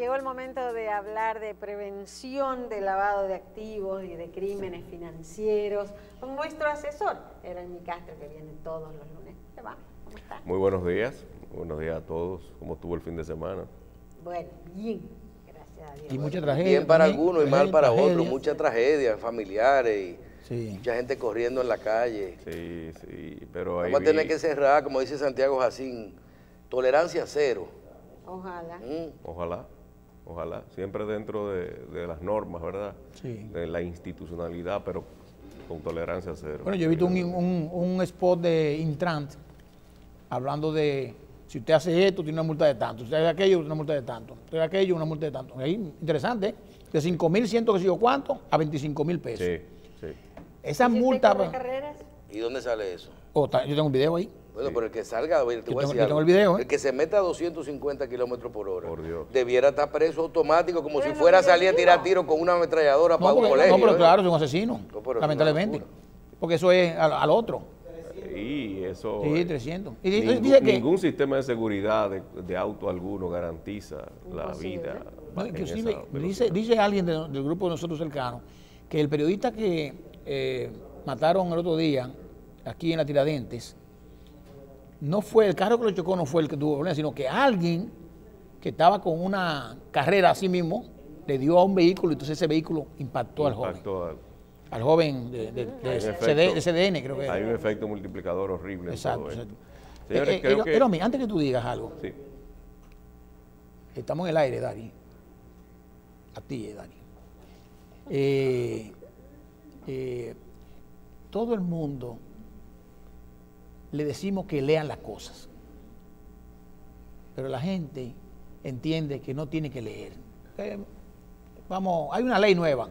llegó el momento de hablar de prevención de lavado de activos y de crímenes financieros con nuestro asesor, Erani Castro, que viene todos los lunes. ¿Qué va? ¿Cómo está? Buenos días a todos. ¿Cómo estuvo el fin de semana? Bueno, bien, gracias a Dios. Y mucha tragedia. Bien para algunos y mal para tragedia. otros, muchas tragedias familiares y Sí. mucha gente corriendo en la calle. Sí, pero ahí Vamos a tener que cerrar, como dice Santiago Jacín, tolerancia cero. Ojalá. Ojalá, siempre dentro de las normas, ¿verdad? Sí. De la institucionalidad, pero con tolerancia cero. Bueno, yo he visto un spot de Intrant hablando de si usted hace esto, tiene una multa de tanto, si usted hace aquello, una multa de tanto, si usted hace aquello, una multa de tanto. Ahí, interesante, ¿eh? De 5.100, que sé yo cuánto, a 25.000 pesos. Sí. Esa ¿Y si multa... usted corre carreras? ¿Y dónde sale eso? Yo tengo un video ahí. Bueno, pero el que salga, te voy a decir yo tengo algo. el video, ¿eh? El que se meta a 250 kilómetros por hora, Por Dios. debiera estar preso automático, como Pero si fuera a no, yo salir a digo. tirar tiro con una ametralladora para un porque- colegio. no, pero ¿eh? claro, es un asesino, No, pero es lamentablemente. una locura. Porque eso es al otro. Y eso... Sí, 300. Y Ningún, ningún sistema de seguridad de auto alguno garantiza la Imposible. vida. No, en inclusive, esa velocidad. dice alguien del grupo de nosotros cercanos que el periodista que mataron el otro día aquí en la Tiradentes, no fue, el carro que lo chocó no fue el que tuvo problemas, sino que alguien que estaba con una carrera así mismo le dio a un vehículo y entonces ese vehículo impactó al joven. Al joven de CDN, creo que era. Hay un efecto multiplicador horrible Exacto, en todo exacto. esto. Señores, creo que... Eromi, antes que tú digas algo, Sí. estamos en el aire, Dari. A ti, Dari. Todo el mundo le decimos que lean las cosas, pero la gente entiende que no tiene que leer. Hay una ley nueva.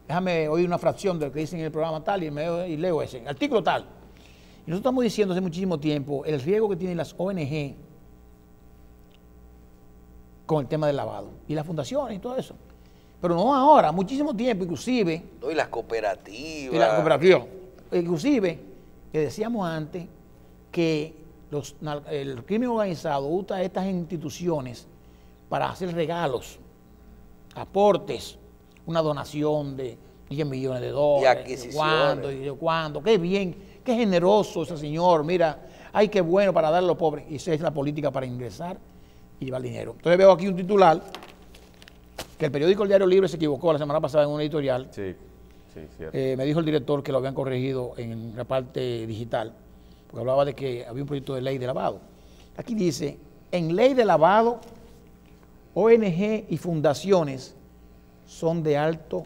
Déjame oír una fracción de lo que dicen en el programa tal y leo ese. Artículo tal. Y nosotros estamos diciendo hace muchísimo tiempo el riesgo que tienen las ONG con el tema del lavado y las fundaciones y todo eso. Pero no ahora, muchísimo tiempo, inclusive. No, y las cooperativas. Y la cooperativa. Inclusive, que decíamos antes que el crimen organizado usa estas instituciones para hacer regalos, aportes, una donación de 10 millones de dólares. Y adquisiciones. Y de cuándo. Qué bien, qué generoso ese señor. Mira, ay, qué bueno para darle a los pobres. Y esa es la política para ingresar y llevar dinero. Entonces veo aquí un titular que el periódico El Diario Libre se equivocó la semana pasada en un editorial. Sí, cierto. Me dijo el director que lo habían corregido en la parte digital, porque hablaba de que había un proyecto de ley de lavado. Aquí dice, en ley de lavado, ONG y fundaciones son de alto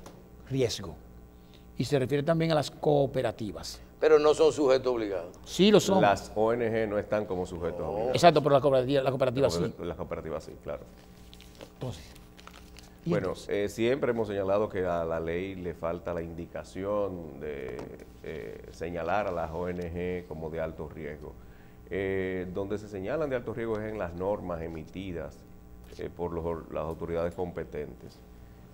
riesgo. Y se refiere también a las cooperativas. Pero no son sujetos obligados. Sí lo son. Las ONG no están como sujetos obligados. Exacto, pero la cooperativa sí. Las cooperativas sí, claro. Entonces, Bueno, siempre hemos señalado que a la ley le falta la indicación de señalar a las ONG como de alto riesgo. Donde se señalan de alto riesgo es en las normas emitidas por las autoridades competentes.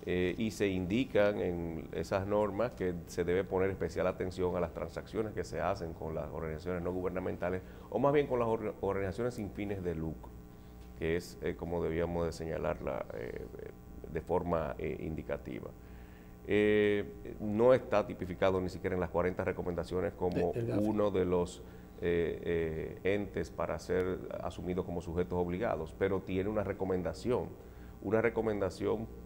Y se indican en esas normas que se debe poner especial atención a las transacciones que se hacen con las organizaciones no gubernamentales o más bien con las organizaciones sin fines de lucro, que es como debíamos de señalarla de forma indicativa. No está tipificado ni siquiera en las 40 recomendaciones como uno de los entes para ser asumidos como sujetos obligados, pero tiene una recomendación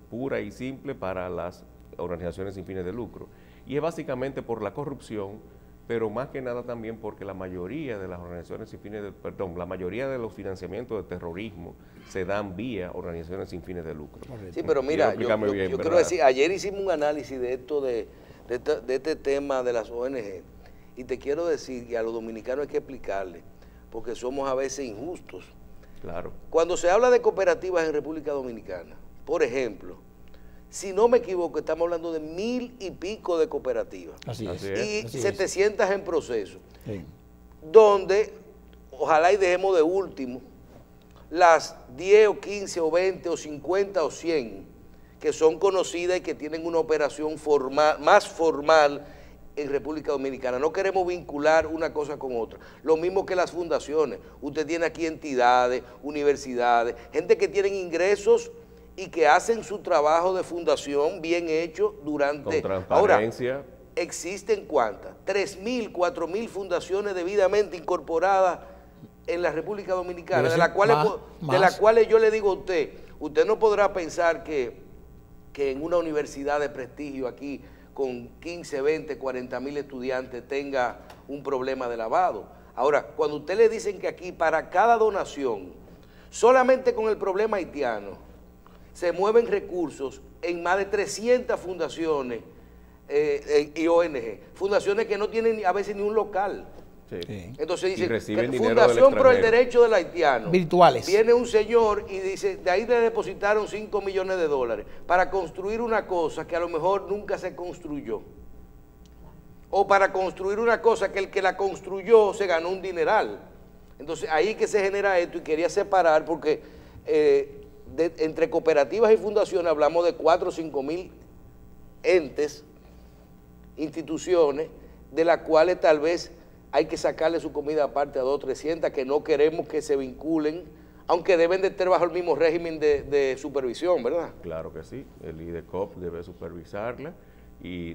pura y simple para las organizaciones sin fines de lucro. Y es básicamente por la corrupción, pero más que nada también porque la mayoría de las organizaciones sin fines de, la mayoría de los financiamientos de terrorismo se dan vía organizaciones sin fines de lucro. Sí, pero mira, yo bien, quiero decir, ayer hicimos un análisis de esto, de este tema de las ONG, y te quiero decir que a los dominicanos hay que explicarle, porque somos a veces injustos. Claro. Cuando se habla de cooperativas en República Dominicana, por ejemplo, si no me equivoco, estamos hablando de 1000 y pico de cooperativas. así es. Y Así es. 700 en proceso. Sí. Donde, ojalá y dejemos de último, las 10 o 15 o 20 o 50 o 100 que son conocidas y que tienen una operación formal, más formal en República Dominicana. No queremos vincular una cosa con otra. Lo mismo que las fundaciones. Usted tiene aquí entidades, universidades, gente que tienen ingresos y que hacen su trabajo de fundación bien hecho durante... Con transparencia. Ahora, ¿existen cuántas? 3.000, 4.000 fundaciones debidamente incorporadas en la República Dominicana, de las cuales yo le digo a usted no podrá pensar que en una universidad de prestigio aquí, con 15, 20, 40.000 estudiantes, tenga un problema de lavado. Ahora, cuando usted le dicen que aquí para cada donación, solamente con el problema haitiano, se mueven recursos en más de 300 fundaciones y ONG, fundaciones que no tienen a veces ni un local. Sí. Entonces dice, Fundación pro el Derecho del Haitiano. Virtuales. Viene un señor y dice, de ahí le depositaron $5 millones para construir una cosa que a lo mejor nunca se construyó. O para construir una cosa que el que la construyó se ganó un dineral. Entonces ahí que se genera esto, y quería separar porque entre cooperativas y fundaciones hablamos de 4 o 5 mil entes, instituciones, de las cuales tal vez hay que sacarle su comida aparte a 200 o 300 que no queremos que se vinculen, aunque deben de estar bajo el mismo régimen de supervisión, ¿verdad? Claro que sí, el IDECOP debe supervisarla.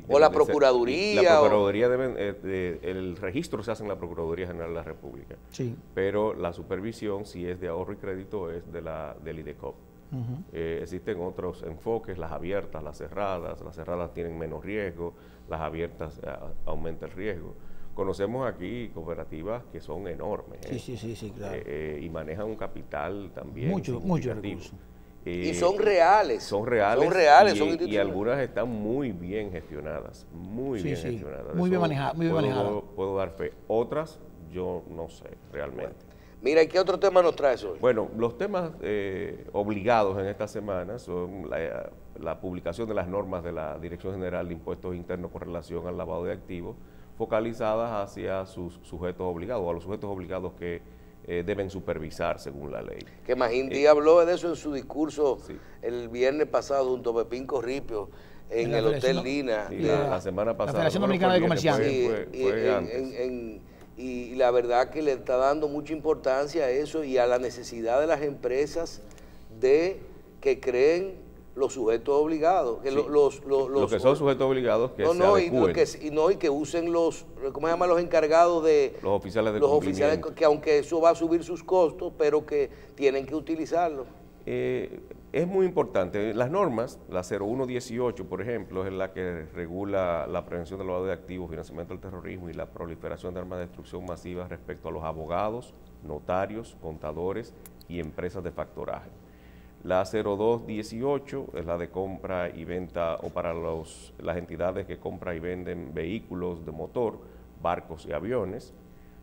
O la Procuraduría. La Procuraduría el registro se hace en la Procuraduría General de la República. Sí. Pero la supervisión, si es de ahorro y crédito, es del IDECOP. Existen otros enfoques, las abiertas, las cerradas tienen menos riesgo, las abiertas aumenta el riesgo. Conocemos aquí cooperativas que son enormes. Sí, claro. Y manejan un capital también mucho recursos. Y son reales. Son reales, y algunas están muy bien gestionadas, muy bien gestionadas. Muy bien manejadas. Puedo dar fe. Otras, yo no sé realmente. Mira, ¿y qué otro tema nos traes hoy? Bueno, los temas obligados en esta semana son la publicación de las normas de la Dirección General de Impuestos Internos con relación al lavado de activos, focalizadas hacia sus sujetos obligados, a los sujetos obligados que deben supervisar según la ley. Que Magín Díaz habló de eso en su discurso el viernes pasado junto a Pepín Corripio en el Hotel Lina. La semana pasada. La Federación Dominicana de Comerciantes. Fue antes. Y la verdad que le está dando mucha importancia a eso y a la necesidad de las empresas de que creen los sujetos obligados. Que los que son sujetos obligados que se adecúen. Y que usen los encargados de... Los oficiales de cumplimiento. Los oficiales, que aunque eso va a subir sus costos, pero que tienen que utilizarlo. Es muy importante. Las normas, la 0118, por ejemplo, es la que regula la prevención del lavado de activos, financiamiento del terrorismo y la proliferación de armas de destrucción masiva respecto a los abogados, notarios, contadores y empresas de factoraje. La 0218 es la de compra y venta o para las entidades que compran y venden vehículos de motor, barcos y aviones.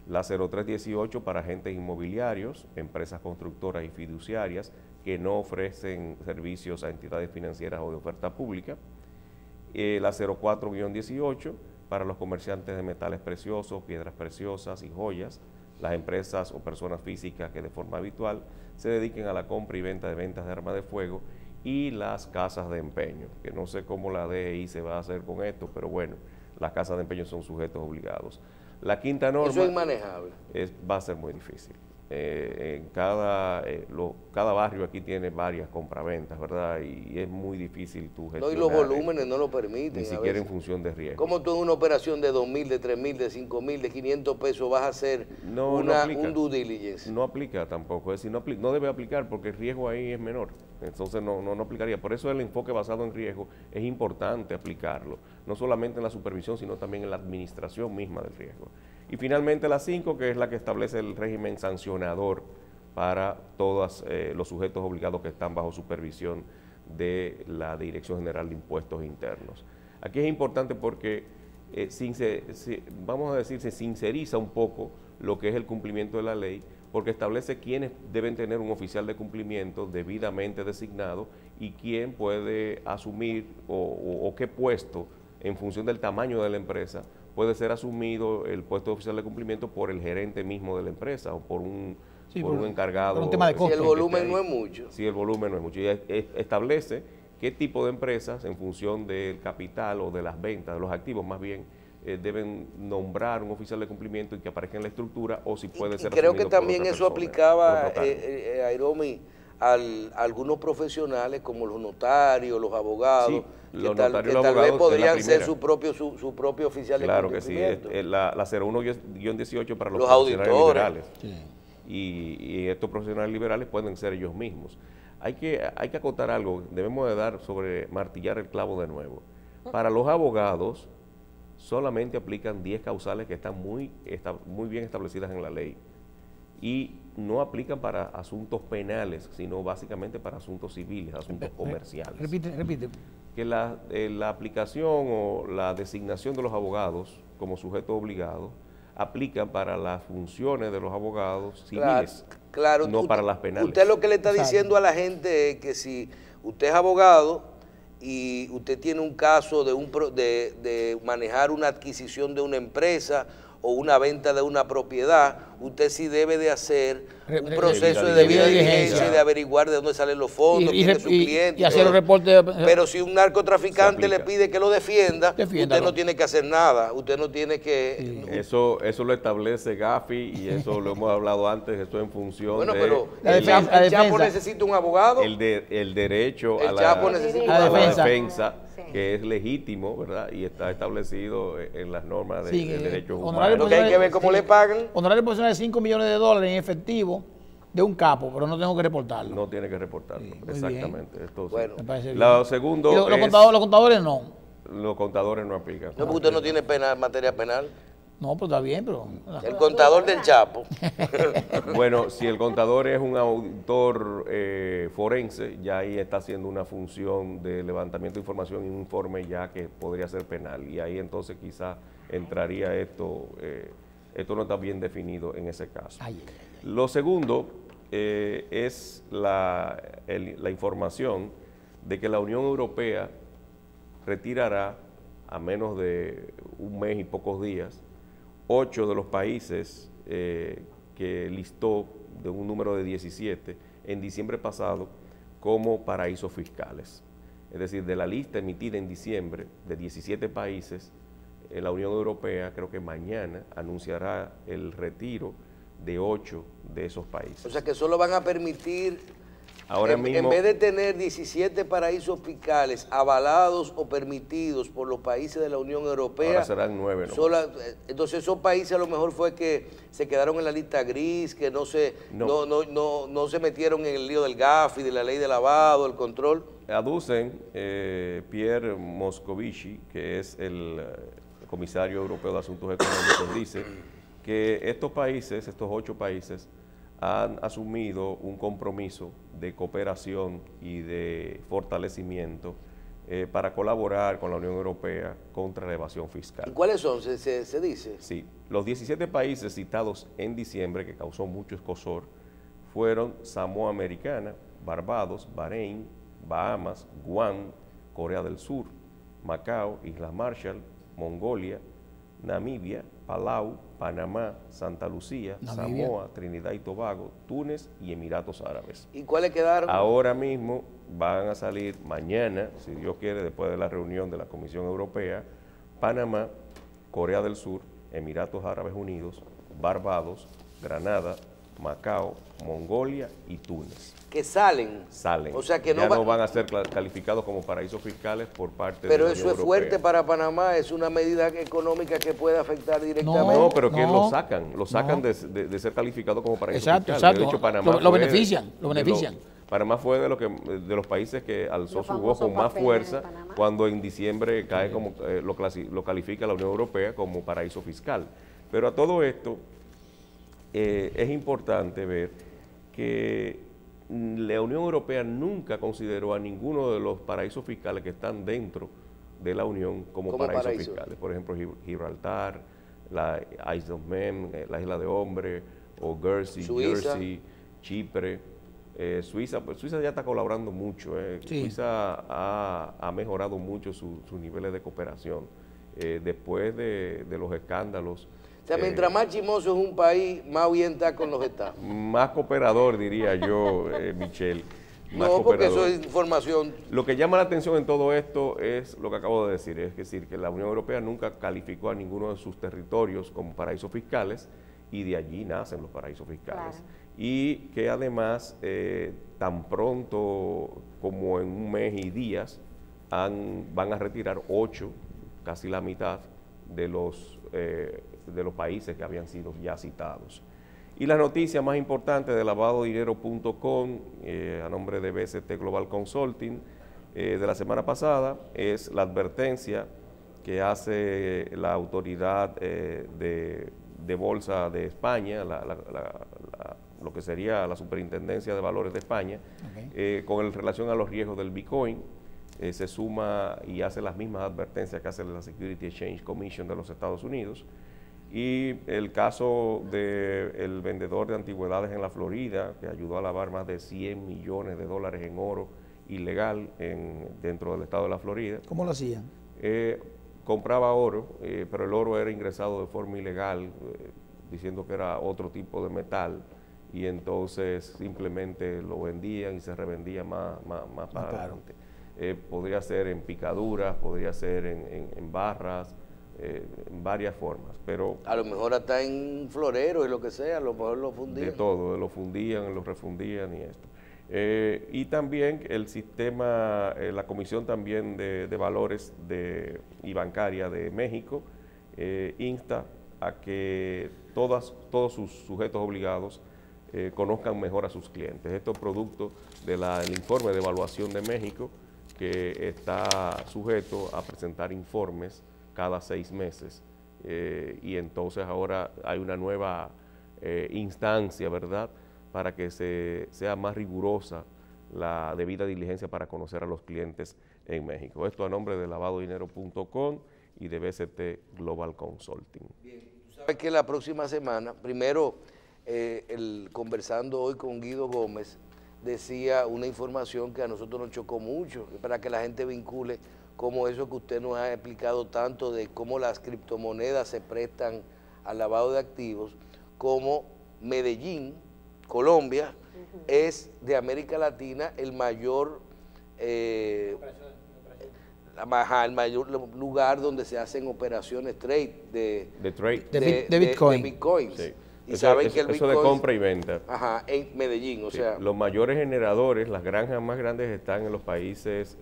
La 0318 para agentes inmobiliarios, empresas constructoras y fiduciarias que no ofrecen servicios a entidades financieras o de oferta pública. La 04-18 para los comerciantes de metales preciosos, piedras preciosas y joyas, las empresas o personas físicas que de forma habitual se dediquen a la compra y venta de armas de fuego, y las casas de empeño, que no sé cómo la DEI se va a hacer con esto, pero bueno, las casas de empeño son sujetos obligados. La quinta norma... Eso es inmanejable. Va a ser muy difícil. En cada barrio aquí tiene varias compraventas, ¿verdad? Y es muy difícil tú gestionar. No, y los volúmenes no lo permiten. Ni siquiera en función de riesgo. ¿Cómo tú en una operación de 2.000, de 3.000, de 5.000, de 500 pesos vas a hacer un due diligence? No aplica tampoco, es decir, no debe aplicar porque el riesgo ahí es menor. Entonces no aplicaría. Por eso el enfoque basado en riesgo es importante aplicarlo, no solamente en la supervisión, sino también en la administración misma del riesgo. Y finalmente la 5, que es la que establece el régimen sancionador para todos los sujetos obligados que están bajo supervisión de la Dirección General de Impuestos Internos. Aquí es importante porque, vamos a decir, se sinceriza un poco lo que es el cumplimiento de la ley, porque establece quiénes deben tener un oficial de cumplimiento debidamente designado y quién puede asumir o qué puesto, en función del tamaño de la empresa, puede ser asumido el puesto de oficial de cumplimiento por el gerente mismo de la empresa o por un encargado. Por un tema de costo. Si el volumen no es mucho. Si el volumen no es mucho. Y establece qué tipo de empresas, en función del capital o de las ventas, de los activos más bien, deben nombrar un oficial de cumplimiento y que aparezca en la estructura, o si puede ser creo que asumido por también otra eso persona, aplicaba, Airomi, a algunos profesionales como los notarios, los abogados, Sí, que los tal, notarios y que los tal vez abogados es la podrían ser primera. su propio oficial de Claro que sí, cumplimiento. la 01-18 para los Los profesionales auditores. liberales. Y estos profesionales liberales pueden ser ellos mismos. Hay que acotar algo, debemos de dar sobre martillar el clavo de nuevo. Para los abogados solamente aplican 10 causales que están muy bien establecidas en la ley y no aplican para asuntos penales, sino básicamente para asuntos civiles, asuntos comerciales. Repite. Que la aplicación o la designación de los abogados como sujeto obligado aplican para las funciones de los abogados civiles, Claro, no para las penales. Usted lo que le está diciendo a la gente es que si usted es abogado y usted tiene un caso de manejar una adquisición de una empresa o una venta de una propiedad, usted sí debe de hacer un proceso de debida diligencia, de averiguar de dónde salen los fondos, quién es su cliente. Y hacer los reportes. Pero si un narcotraficante le pide que lo defienda, Defiéndalo. usted no tiene que hacer nada, usted no tiene que... Sí. Eso lo establece Gafi y eso lo hemos hablado antes, esto en función Bueno, de pero La el defensa, la Chapo defensa. necesita un abogado. el derecho El a Chapo la, necesita a a la defensa. defensa, Sí. que es legítimo, ¿verdad? Y está establecido en las normas Sí, de derechos honorario humanos. Lo que hay que ver cómo le pagan. Honorario profesional de $5 millones en efectivo de un capo, pero no tengo que reportarlo. No tiene que reportarlo, Sí, muy exactamente. Esto sí. Bueno. Me parece bien. Lo segundo Y los es- contadores no. los contadores no aplican. No, porque usted no tiene materia penal. No, pues está bien, pero... El contador del Chapo. Bueno, si el contador es un auditor forense, ya ahí está haciendo una función de levantamiento de información y un informe ya que podría ser penal. Y ahí entonces quizá entraría esto no está bien definido en ese caso. Lo segundo es la información de que la Unión Europea retirará a menos de un mes y pocos días 8 de los países que listó de un número de 17 en diciembre pasado como paraísos fiscales. Es decir, de la lista emitida en diciembre de 17 países, la Unión Europea creo que mañana anunciará el retiro de 8 de esos países. O sea que solo van a permitir, Ahora mismo, en vez de tener 17 paraísos fiscales avalados o permitidos por los países de la Unión Europea, ahora serán 9 nomás. entonces esos países a lo mejor fue que se quedaron en la lista gris, que no se metieron en el lío del Gafi, de la ley de lavado, el control. Aducen Pierre Moscovici, que es el comisario europeo de Asuntos Económicos, dice que estos 8 países, han asumido un compromiso de cooperación y de fortalecimiento para colaborar con la Unión Europea contra la evasión fiscal. ¿Y cuáles son? ¿Se dice? Sí, los 17 países citados en diciembre, que causó mucho escozor, fueron Samoa Americana, Barbados, Bahrein, Bahamas, Guam, Corea del Sur, Macao, Islas Marshall, Mongolia, Namibia, Palau, Panamá, Santa Lucía, Namibia, Samoa, Trinidad y Tobago, Túnez y Emiratos Árabes. ¿Y cuáles quedaron? Ahora mismo van a salir mañana, si Dios quiere, después de la reunión de la Comisión Europea, Panamá, Corea del Sur, Emiratos Árabes Unidos, Barbados, Granada, Macao, Mongolia y Túnez. Que salen. Salen. O sea que ya no van a ser calificados como paraísos fiscales por parte de la Pero Unión eso es Europea. fuerte para Panamá, es una medida económica que puede afectar directamente. No, pero que No, lo sacan no. de ser calificado como paraíso Exacto, fiscal. exacto. De hecho, Panamá Lo fue benefician, lo benefician. Panamá fue de los países que alzó Los su voz con famosos más papeles fuerza de Panamá. cuando en diciembre cae como lo califica la Unión Europea como paraíso fiscal. Pero a todo esto es importante ver que la Unión Europea nunca consideró a ninguno de los paraísos fiscales que están dentro de la Unión como paraísos fiscales. Por ejemplo, Gibraltar, la Isle of Man, la Isla de Hombre, o Guernsey, Suiza. Jersey, Chipre, Suiza. Pues Suiza ya está colaborando mucho. Sí. Suiza ha mejorado mucho sus niveles de cooperación después de los escándalos. O sea, mientras más chimoso es un país, más bien está con los estados. Más cooperador, diría yo, Michelle. Más No, porque cooperador. eso es información. Lo que llama la atención en todo esto es lo que acabo de decir, es decir, que la Unión Europea nunca calificó a ninguno de sus territorios como paraísos fiscales y de allí nacen los paraísos fiscales. Claro. Y que además, tan pronto como en un mes y días, van a retirar 8, casi la mitad, de los países que habían sido ya citados. Y la noticia más importante de lavadodinero.com, a nombre de BST Global Consulting, de la semana pasada, es la advertencia que hace la autoridad de bolsa de España, lo que sería la Superintendencia de Valores de España, con relación a los riesgos del Bitcoin. Se suma y hace las mismas advertencias que hace la Security Exchange Commission de los Estados Unidos. Y el caso del vendedor de antigüedades en la Florida, que ayudó a lavar más de 100 millones de dólares en oro ilegal dentro del estado de la Florida. ¿Cómo lo hacían? Compraba oro, pero el oro era ingresado de forma ilegal, diciendo que era otro tipo de metal, y entonces simplemente lo vendían y se revendía más para adelante. Podría ser en picaduras, podría ser en barras, en varias formas, pero a lo mejor hasta en floreros y lo que sea, a lo mejor lo fundían. De todo, lo fundían, lo refundían y esto. Y también el sistema, la Comisión también de Valores y Bancaria de México insta a que todos sus sujetos obligados conozcan mejor a sus clientes. Esto es producto del informe de evaluación de México, que está sujeto a presentar informes cada 6 meses, y entonces ahora hay una nueva instancia, ¿verdad?, para que sea más rigurosa la debida diligencia para conocer a los clientes en México. Esto a nombre de lavadodinero.com y de BST Global Consulting. Bien, tú sabes que la próxima semana, primero, conversando hoy con Guido Gómez, decía una información que a nosotros nos chocó mucho, para que la gente vincule como eso que usted nos ha explicado tanto de cómo las criptomonedas se prestan al lavado de activos, como Medellín, Colombia, es de América Latina el mayor lugar donde se hacen operaciones de Bitcoins. Sí. Y saben que el Bitcoin, Bitcoin, de compra y venta. Ajá, en Medellín, o sea. Los mayores generadores, las granjas más grandes están en los países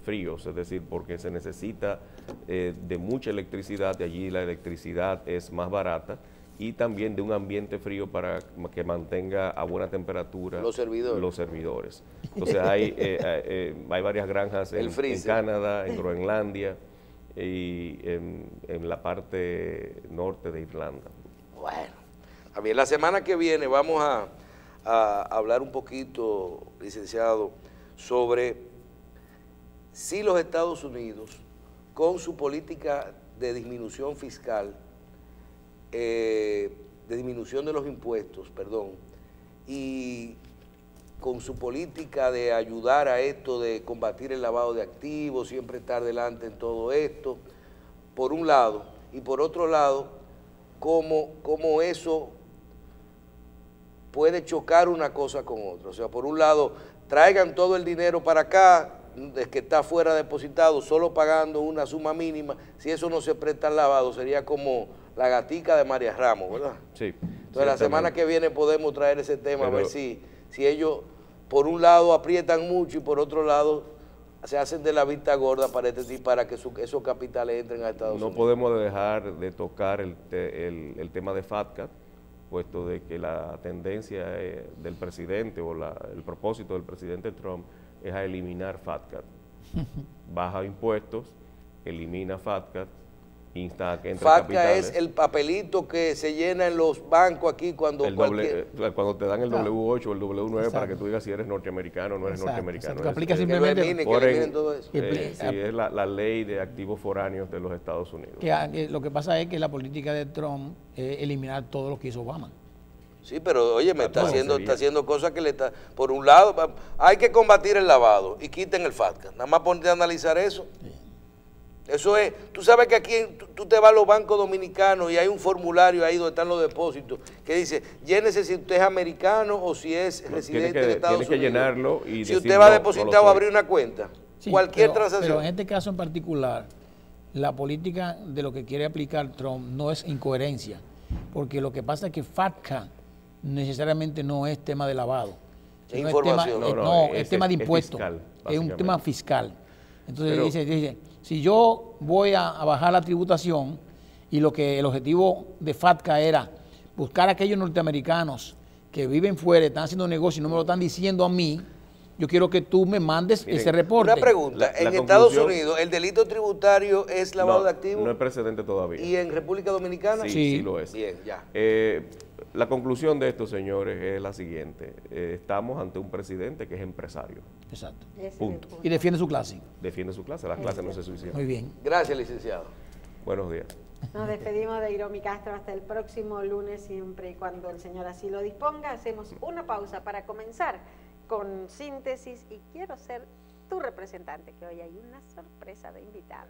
fríos, es decir, porque se necesita de mucha electricidad, de allí la electricidad es más barata, y también de un ambiente frío para que mantenga a buena temperatura los servidores. Entonces hay varias granjas en Canadá, en Groenlandia y en la parte norte de Irlanda. Bueno. A ver, la semana que viene vamos a hablar un poquito, licenciado, sobre si los Estados Unidos, con su política de disminución fiscal, de disminución de los impuestos, perdón, y con su política de ayudar a esto, de combatir el lavado de activos, siempre estar delante en todo esto, por un lado, y por otro lado, cómo eso puede chocar una cosa con otra. O sea, por un lado, traigan todo el dinero para acá, que está fuera depositado, solo pagando una suma mínima. Si eso no se presta al lavado, sería como la gatica de María Ramos, ¿verdad? Sí. Entonces, la semana que viene podemos traer ese tema, a ver si ellos, por un lado, aprietan mucho y por otro lado, se hacen de la vista gorda para para que esos capitales entren a Estados Unidos. No podemos dejar de tocar el tema de FATCA, puesto de que la tendencia del presidente o el propósito del presidente Trump es a eliminar FATCA. Baja impuestos, elimina FATCA, insta a que entre capitales. FATCA es el papelito que se llena en los bancos aquí cuando cuando te dan el W8 o el W9 para que tú digas si eres norteamericano o no eres norteamericano. Que aplica simplemente todo eso. Es la ley de activos foráneos de los Estados Unidos. Lo que pasa es que la política de Trump es eliminar todo lo que hizo Obama. Sí, pero oye, está haciendo cosas que le está... Por un lado, hay que combatir el lavado y quiten el FATCA. Nada más ponte a analizar eso. Sí. Eso es, tú sabes que aquí tú te vas a los bancos dominicanos y hay un formulario ahí donde están los depósitos que dice, llénese si usted es americano o si es residente de Estados Unidos. Tiene que llenarlo y si usted va a depositar o abrir una cuenta, sí, cualquier transacción. Pero en este caso en particular, la política de lo que quiere aplicar Trump no es incoherencia. porque lo que pasa es que FATCA necesariamente no es tema de lavado. Es No información. es tema de impuestos, es un tema fiscal. Entonces dice, si yo voy a bajar la tributación y el objetivo de FATCA era buscar a aquellos norteamericanos que viven fuera, están haciendo negocio y no me lo están diciendo a mí, yo quiero que tú me mandes ese reporte. Una pregunta, en Estados Unidos, ¿el delito tributario es lavado de activos? No es precedente todavía. ¿Y en República Dominicana? Sí, lo es. Bien, ya. La conclusión de esto, señores, es la siguiente. Estamos ante un presidente que es empresario. Exacto. Punto. Y defiende su clase. Defiende su clase, la clase no se suicida. Muy bien. Gracias, licenciado. Buenos días. Nos despedimos de Hiromi Castro hasta el próximo lunes, siempre y cuando el Señor así lo disponga. Hacemos una pausa para comenzar con Síntesis y quiero ser tu representante, que hoy hay una sorpresa de invitado.